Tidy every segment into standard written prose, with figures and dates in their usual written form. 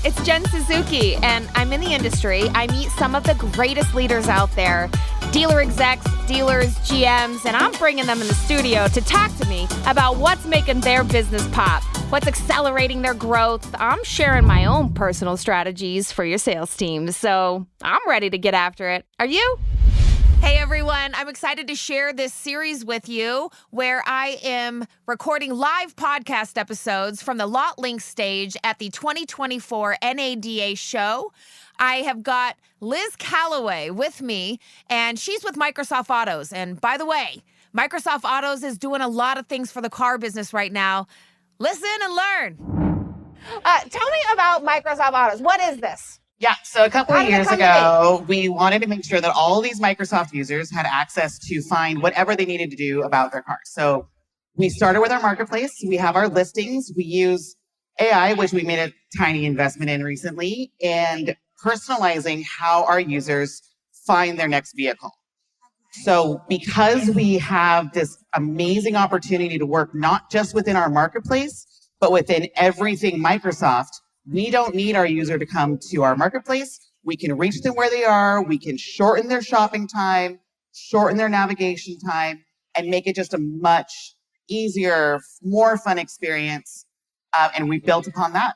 It's Jen Suzuki, and I'm in the industry. I meet some of the greatest leaders out there, dealer execs, dealers, GMs, and I'm bringing them in the studio to talk to me about what's making their business pop, what's accelerating their growth. I'm sharing my own personal strategies for your sales teams, so I'm ready to get after it. Are you? Hey everyone, I'm excited to share this series with you where I am recording live podcast episodes from the Lot Link stage at the 2024 NADA show. I have got Lizz Callaway with me, and she's with Microsoft Autos. And by the way, Microsoft Autos is doing a lot of things for the car business right now. Listen and learn. Tell me about Microsoft Autos. What is this? Yeah, so a couple of years ago, we wanted to make sure that all these Microsoft users had access to find whatever they needed to do about their cars. So we started with our marketplace. We have our listings. We use AI, which we made a tiny investment in recently, and personalizing how our users find their next vehicle. So because we have this amazing opportunity to work not just within our marketplace, but within everything Microsoft, we don't need our user to come to our marketplace. We can reach them where they are. We can shorten their shopping time, shorten their navigation time, and make it just a much easier, more fun experience. And we built upon that.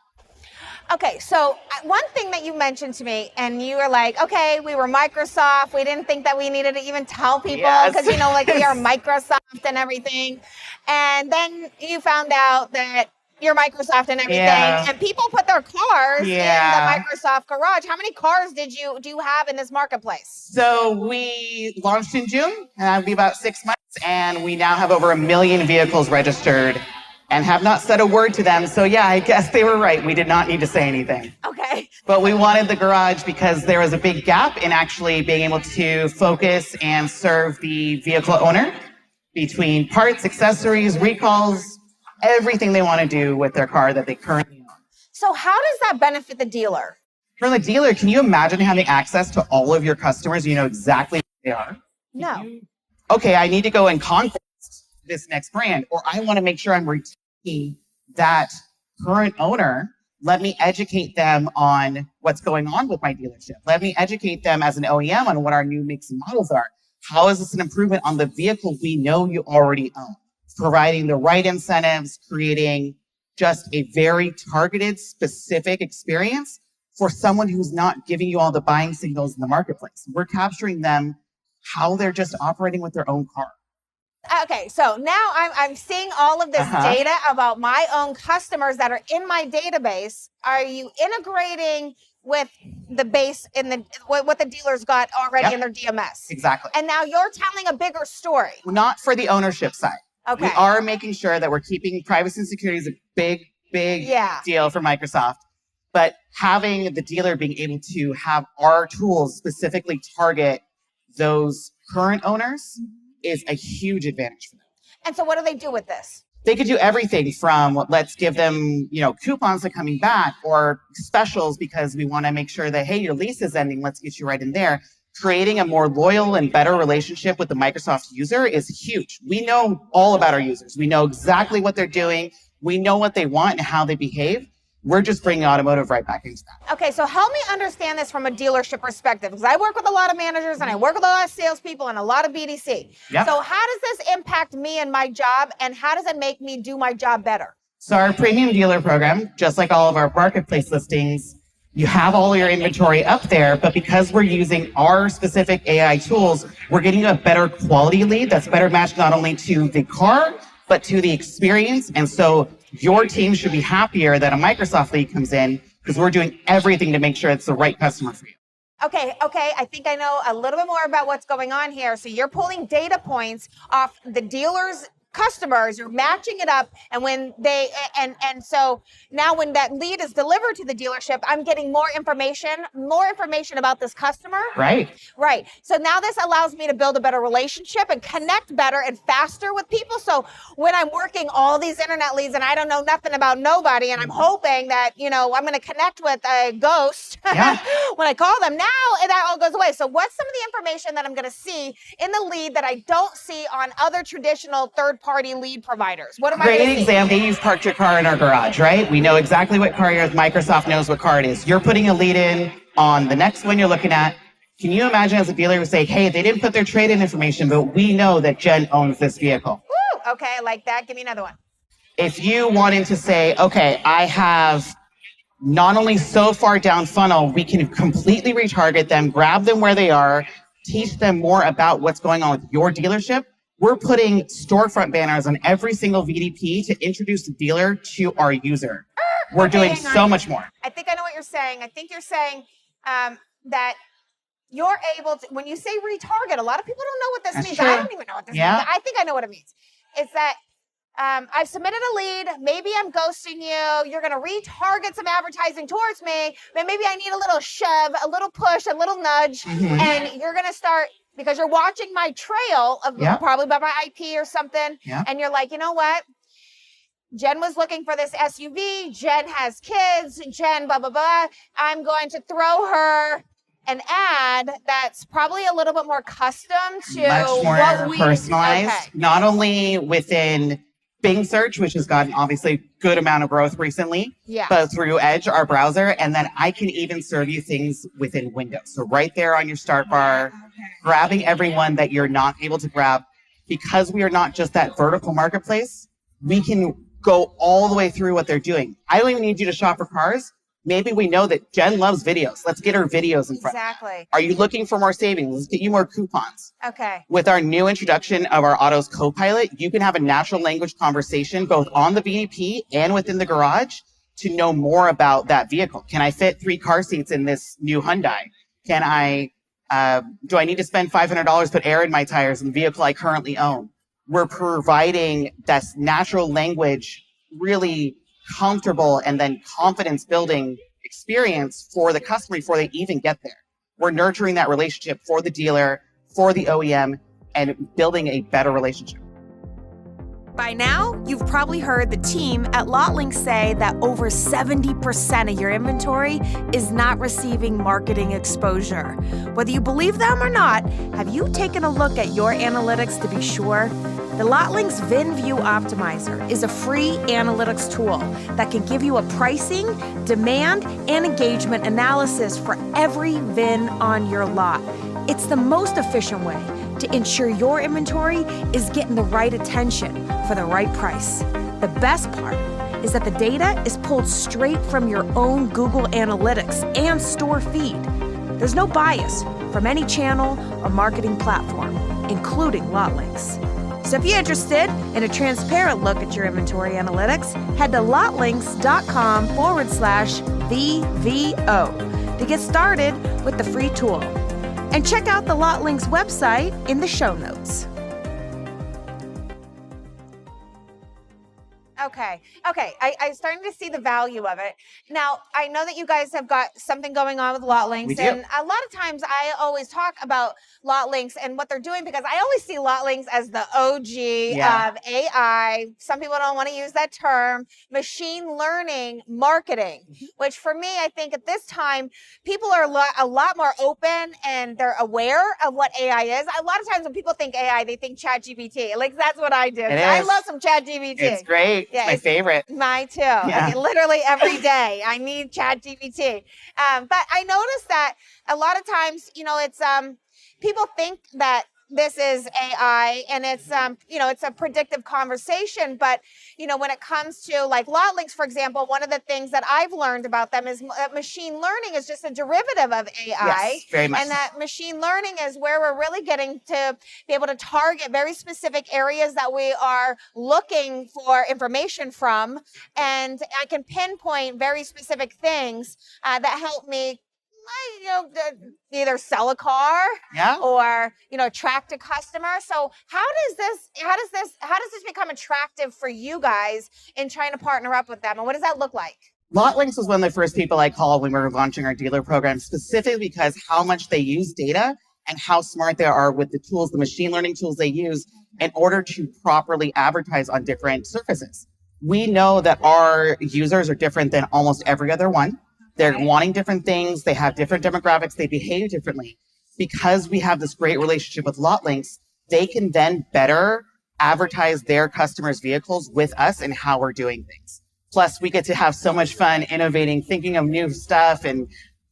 Okay, so one thing that you mentioned to me, and you were like, okay, we were Microsoft. We didn't think that we needed to even tell people because, you know, like we are Microsoft and everything. And then you found out that you're Microsoft and everything, and people put their cars in the Microsoft garage. How many cars do you have in this marketplace? So we launched in June, and that'll be about 6 months, and we now have over 1 million vehicles registered and have not said a word to them. So yeah, I guess they were right. We did not need to say anything. Okay. But we wanted the garage because there was a big gap in actually being able to focus and serve the vehicle owner between parts, accessories, recalls, everything they want to do with their car that they currently own. So how does that benefit the dealer? For the dealer, can you imagine having access to all of your customers? You know exactly who they are. No. Okay, I need to go and conquest this next brand, or I want to make sure I'm retaining that current owner. Let me educate them on what's going on with my dealership. Let me educate them as an OEM on what our new makes and models are. How is this an improvement on the vehicle we know you already own? Providing the right incentives, creating just a very targeted, specific experience for someone who's not giving you all the buying signals in the marketplace. We're capturing them how they're just operating with their own car. Okay, so now I'm seeing all of this data about my own customers that are in my database. Are you integrating with the base in the what the dealers got already in their DMS? Exactly. And now you're telling a bigger story. Not for the ownership side. Okay. We are making sure that we're keeping privacy and security is a big deal for Microsoft. But having the dealer being able to have our tools specifically target those current owners is a huge advantage for them. And so what do they do with this? They could do everything from let's give them, coupons to coming back or specials because we want to make sure that, hey, your lease is ending. Let's get you right in there. Creating a more loyal and better relationship with the Microsoft user is huge. We know all about our users. We know exactly what they're doing. We know what they want and how they behave. We're just bringing automotive right back into that. Okay, so help me understand this from a dealership perspective, because I work with a lot of managers and I work with a lot of salespeople and a lot of BDC. Yep. So how does this impact me and my job, and how does it make me do my job better? So our premium dealer program, just like all of our marketplace listings, you have all your inventory up there, but because we're using our specific AI tools, we're getting a better quality lead that's better matched not only to the car, but to the experience. And so your team should be happier that a Microsoft lead comes in because we're doing everything to make sure it's the right customer for you. Okay, I think I know a little bit more about what's going on here. So you're pulling data points off the dealer's customers, you're matching it up, and when they and so now when that lead is delivered to the dealership, I'm getting more information about this customer. Right. So now this allows me to build a better relationship and connect better and faster with people. So when I'm working all these internet leads and I don't know nothing about nobody, and I'm hoping that I'm going to connect with a ghost when I call them, now that all goes away. So what's some of the information that I'm going to see in the lead that I don't see on other traditional third third-party lead providers? What am I Great gonna see? example, you've parked your car in our garage, right? We know exactly what car you're. Microsoft knows what car it is. You're putting a lead in on the next one you're looking at. Can you imagine as a dealer who say, hey, they didn't put their trade-in information, but we know that Jen owns this vehicle. Woo, okay, I like that. Give me another one. If you wanted to say, okay, I have not only so far down funnel, we can completely retarget them, grab them where they are, teach them more about what's going on with your dealership. We're putting storefront banners on every single VDP to introduce the dealer to our user. We're doing so much more. I think I know what you're saying. I think you're saying that you're able to, when you say retarget, a lot of people don't know what this means. True. I don't even know what this means. I think I know what it means. It's that I've submitted a lead. Maybe I'm ghosting you. You're going to retarget some advertising towards me. But maybe I need a little shove, a little push, a little nudge. And you're going to start, because you're watching my trail of probably by my IP or something. And you're like, you know what? Jen was looking for this SUV. Jen has kids. Jen, blah, blah, blah. I'm going to throw her an ad that's probably a little bit more custom to much more what we personalized, not only within Bing search, which has gotten obviously a good amount of growth recently, but through Edge, our browser. And then I can even serve you things within Windows. So right there on your start bar, grabbing everyone that you're not able to grab. Because we are not just that vertical marketplace, we can go all the way through what they're doing. I don't even need you to shop for cars. Maybe we know that Jen loves videos. Let's get her videos in front. Exactly. Are you looking for more savings? Let's get you more coupons. Okay. With our new introduction of our Autos Copilot, you can have a natural language conversation both on the VDP and within the garage to know more about that vehicle. Can I fit 3 car seats in this new Hyundai? Can I, do I need to spend $500 to put air in my tires in the vehicle I currently own? We're providing that natural language, really comfortable and then confidence building experience for the customer before they even get there. We're nurturing that relationship for the dealer, for the OEM, and building a better relationship. By now, you've probably heard the team at LotLink say that over 70% of your inventory is not receiving marketing exposure. Whether you believe them or not, have you taken a look at your analytics to be sure? The LotLink's VIN View Optimizer is a free analytics tool that can give you a pricing, demand, and engagement analysis for every VIN on your lot. It's the most efficient way to ensure your inventory is getting the right attention for the right price. The best part is that the data is pulled straight from your own Google Analytics and store feed. There's no bias from any channel or marketing platform, including LotLink's. So if you're interested in a transparent look at your inventory analytics, head to lotlinks.com/VVO to get started with the free tool. And check out the LotLink's website in the show notes. Okay. I'm starting to see the value of it. Now, I know that you guys have got something going on with LotLinks, and a lot of times I always talk about LotLinks and what they're doing because I always see LotLinks as the OG of AI. Some people don't want to use that term, machine learning marketing, which for me, I think at this time, people are a lot more open and they're aware of what AI is. A lot of times when people think AI, they think ChatGPT. Like that's what I do. I love some ChatGPT. It's great. Yeah, it's my favorite. Mine too. Like, literally every day I need ChatGPT. But I noticed that a lot of times, it's people think that this is AI and it's it's a predictive conversation, but when it comes to like LotLinks, for example, one of the things that I've learned about them is that machine learning is just a derivative of AI. Yes, very much. And that machine learning is where we're really getting to be able to target very specific areas that we are looking for information from, and I can pinpoint very specific things that help me either sell a car or attract a customer. So how does this become attractive for you guys in trying to partner up with them, and what does that look like? LotLinks was one of the first people I called when we were launching our dealer program, specifically because how much they use data and how smart they are with the tools, the machine learning tools they use in order to properly advertise on different surfaces. We know that our users are different than almost every other one. They're wanting different things. They have different demographics. They behave differently. Because we have this great relationship with LotLinks, they can then better advertise their customers' vehicles with us and how we're doing things. Plus, we get to have so much fun innovating, thinking of new stuff and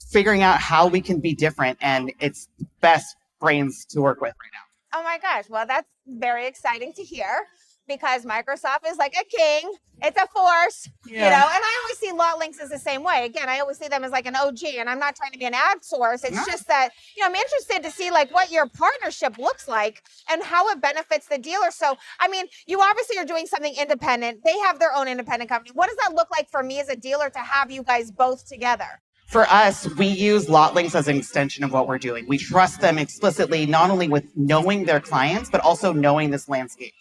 figuring out how we can be different. And it's the best brains to work with right now. Oh my gosh. Well, that's very exciting to hear because Microsoft is like a king. It's a force, you know, and I always see Lot Links as the same way. Again, I always see them as like an OG, and I'm not trying to be an ad source. It's just that, you know, I'm interested to see like what your partnership looks like and how it benefits the dealer. So, I mean, you obviously are doing something independent. They have their own independent company. What does that look like for me as a dealer to have you guys both together? For us, we use Lot Links as an extension of what we're doing. We trust them explicitly, not only with knowing their clients, but also knowing this landscape.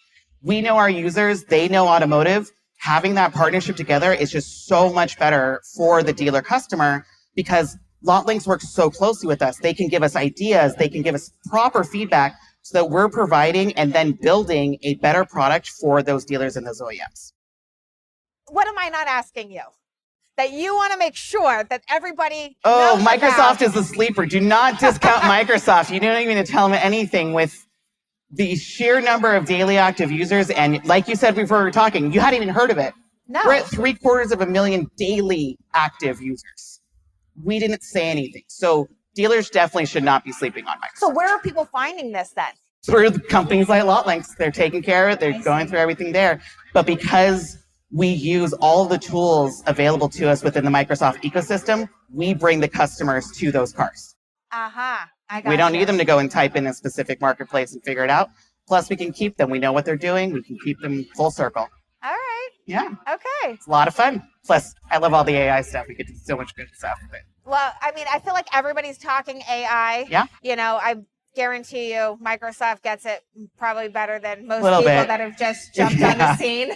We know our users, they know automotive. Having that partnership together is just so much better for the dealer customer because Lot Links works so closely with us. They can give us ideas, they can give us proper feedback so that we're providing and then building a better product for those dealers and those OEMs. What am I not asking you? That you want to make sure that everybody knows Microsoft about. Is a sleeper. Do not discount Microsoft. You don't even need to tell them anything with the sheer number of daily active users. And like you said before we were talking, you hadn't even heard of it. No. We're at 750,000 daily active users. We didn't say anything. So dealers definitely should not be sleeping on Microsoft. So where are people finding this then? Through companies like Lot Links. They're taking care of it. They're going through everything there. But because we use all the tools available to us within the Microsoft ecosystem, we bring the customers to those cars. We don't need them to go and type in a specific marketplace and figure it out. Plus, we can keep them. We know what they're doing. We can keep them full circle. All right. Yeah. Okay. It's a lot of fun. Plus, I love all the AI stuff. We get to do so much good stuff with it. Well, I mean, I feel like everybody's talking AI. Yeah. You know, I guarantee you Microsoft gets it probably better than most people that have just jumped on the scene.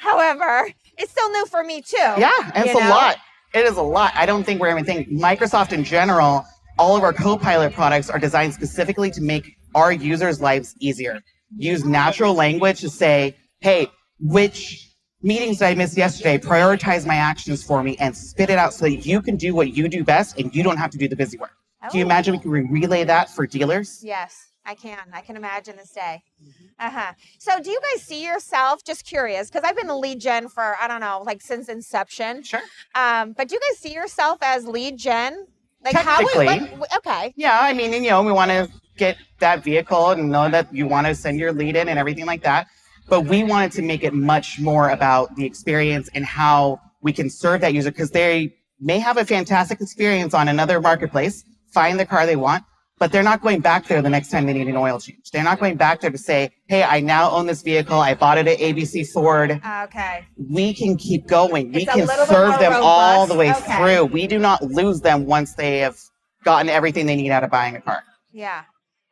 However, it's still new for me too. Yeah, and it's a lot. It is a lot. I don't think we're even thinking. Microsoft in general, all of our Copilot products are designed specifically to make our users' lives easier. Use natural language to say, hey, which meetings did I miss yesterday? Prioritize my actions for me and spit it out so that you can do what you do best and you don't have to do the busy work. Oh. Can you imagine we can relay that for dealers? Yes, I can. I can imagine this day. So do you guys see yourself, just curious, because I've been a lead gen for, I don't know, like since inception. Sure. But do you guys see yourself as lead gen? Like technically. Okay. Yeah, I mean, you know, we want to get that vehicle and know that you want to send your lead in and everything like that. But we wanted to make it much more about the experience and how we can serve that user because they may have a fantastic experience on another marketplace, find the car they want, but they're not going back there the next time they need an oil change. They're not going back there to say, hey, I now own this vehicle. I bought it at ABC Ford. Okay. We can keep going. We can serve them all the way through. We do not lose them once they have gotten everything they need out of buying a car. Yeah.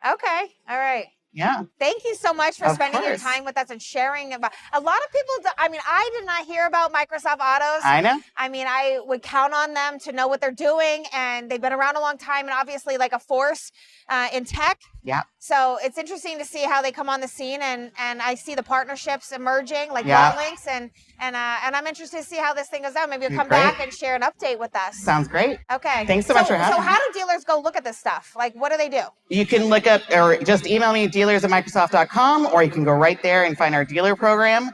Okay. All right. Yeah. Thank you so much for spending your time with us and sharing about. A lot of people, I mean, I did not hear about Microsoft Autos. I know. I mean, I would count on them to know what they're doing, and they've been around a long time and obviously like a force in tech. Yeah. So it's interesting to see how they come on the scene, and I see the partnerships emerging, like Lot Links, and I'm interested to see how this thing goes out. Maybe you'll come back and share an update with us. Sounds great. Okay. Thanks so much for having me. So how do dealers go look at this stuff? Like, what do they do? You can look up or just email me dealers@microsoft.com, or you can go right there and find our dealer program.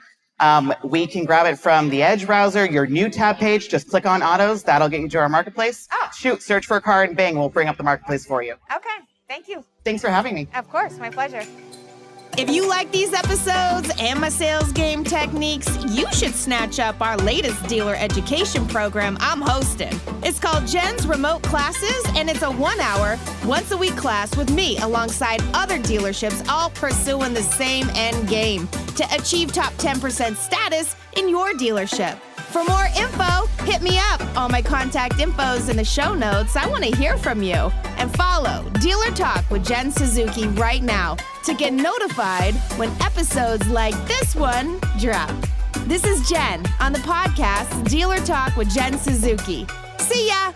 We can grab it from the Edge browser, your new tab page. Just click on autos. That'll get you to our marketplace. Oh. Search for a car and bang, we'll bring up the marketplace for you. Okay. Thank you. Thanks for having me. Of course. My pleasure. If you like these episodes and my sales game techniques, you should snatch up our latest dealer education program I'm hosting. It's called Jen's Remote Classes, and it's a 1-hour, once-a-week class with me alongside other dealerships all pursuing the same end game to achieve top 10% status in your dealership. For more info, hit me up. All my contact info's in the show notes. I want to hear from you. And follow Dealer Talk with Jen Suzuki right now to get notified when episodes like this one drop. This is Jen on the podcast Dealer Talk with Jen Suzuki. See ya!